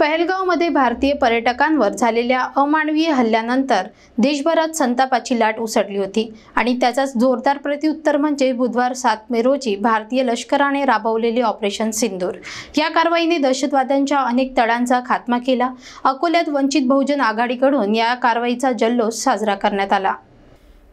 पहलगावमध्ये भारतीय पर्यटकांवर झालेल्या अमानवीय हल्ल्यानंतर देशभरात संतापाची लाट उसळली होती आणि त्याचाच जोरदार प्रत्युत्तर म्हणजे बुधवार 7 मे रोजी भारतीय लष्कराने राबवलेले ऑपरेशन सिंदूर। या कारवाईने दहशतवाद्यांच्या अनेक तळांचा खात्मा केला। अकोल्यात वंचित बहुजन आघाडीकडून या कारवाईचा जल्लोष साजरा करण्यात आला।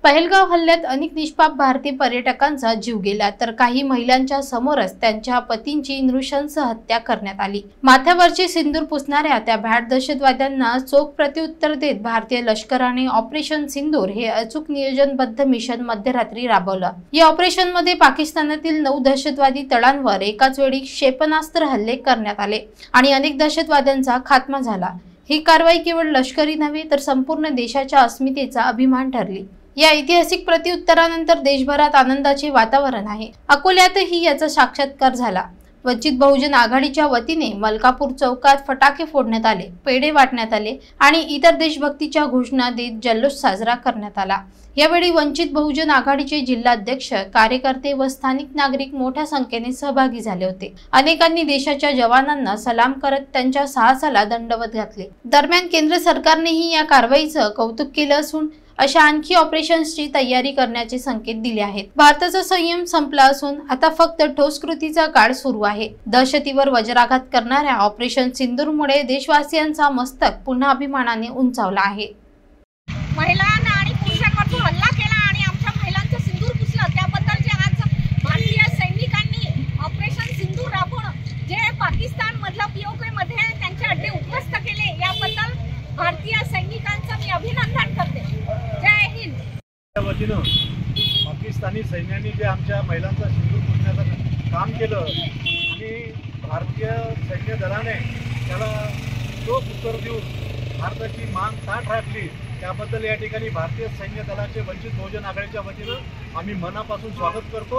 पहलगाव हल्ल्यात अनेक निष्पाप भारतीय पर्यटकांचा जीव गेला तर काही महिलांच्या समोरच त्यांच्या पतींची नृशंस हत्या करण्यात आली। माथ्यावरचे सिंदूर पुसणाऱ्या त्या भ्याड दहशतवाद्यांना चोख प्रत्युत्तर देत भारतीय लष्कराने ऑपरेशन सिंदूर हे अचूक नियोजनबद्ध मिशन मध्यरात्री राबवलं। या ऑपरेशनमध्ये पाकिस्तानातील 9 दहशतवादी तळांवर एकाच वेळी क्षेपणास्त्र हल्ले करण्यात आले आणि अनेक दहशतवाद्यांचा खात्मा झाला। ही कारवाई केवळ लष्करी नव्हे तर संपूर्ण देशाच्या अस्मितेचा अभिमान ठरली। या ऐतिहासिक प्रत्युत्तरानंतर देशभरात आनंदाचे वातावरण आहे। अकोल्यातही याचा साक्षात्कार झाला। वंचित बहुजन आघाडीच्या वतीने मलकापूर चौकात फटाके फोडण्यात आले, पेढे वाटण्यात आले आणि इतर देशभक्तीच्या घोषणा देत जल्लोष साजरा करण्यात आला। यावेळी वंचित बहुजन आघाडीचे जिल्हाध्यक्ष, कार्यकर्ते व स्थानिक नागरिक मोठ्या संख्येने सहभागी झाले होते। अनेकांनी देशाच्या जवानांना सलाम करत त्यांच्या साहसाला दंडवत घातले। दरम्यान केंद्र सरकारनेही या कारवाईचं कौतुक केलं असून अशा आणखी ऑपरेशन्सची तयारी करण्याचे संकेत दिले आहेत। भारताचा संयम संपला असून आता फक्त ठोस कृतीचा काळ सुरू आहे। दहशतीवर वज्राघात करणाऱ्या ऑपरेशन सिंदूरमुळे देशवासियांचा मस्तक पुन्हा अभिमानाने उंचावला आहे। महिलांना आणि पुरुषांवर जो हल्ला केला आणि आमच्या महिलांचं सिंदूर पुसलं त्याबद्दल जे आज भारतीय सैनिकांनी ऑपरेशन सिंदूर राबवून जे पाकिस्तान मधल्या POK मध्ये त्यांचे अड्डे उद्ध्वस्त केले याबद्दल भारतीय सैनिकांचं मी अभिनंदन करते। जय हिंद। वतीनं पाकिस्तानी सैन्याने जे आमच्या महिलांचा सिंदूर पुसण्याचं काम केलं आणि भारतीय सैन्य दलाने त्याला चोख उत्तर देऊन भारताची मान ताठ राखली त्याबद्दल या ठिकाणी भारतीय सैन्य दलाचे वंचित बहुजन आघाडीच्या वतीनं आम्ही मनापासून स्वागत करतो।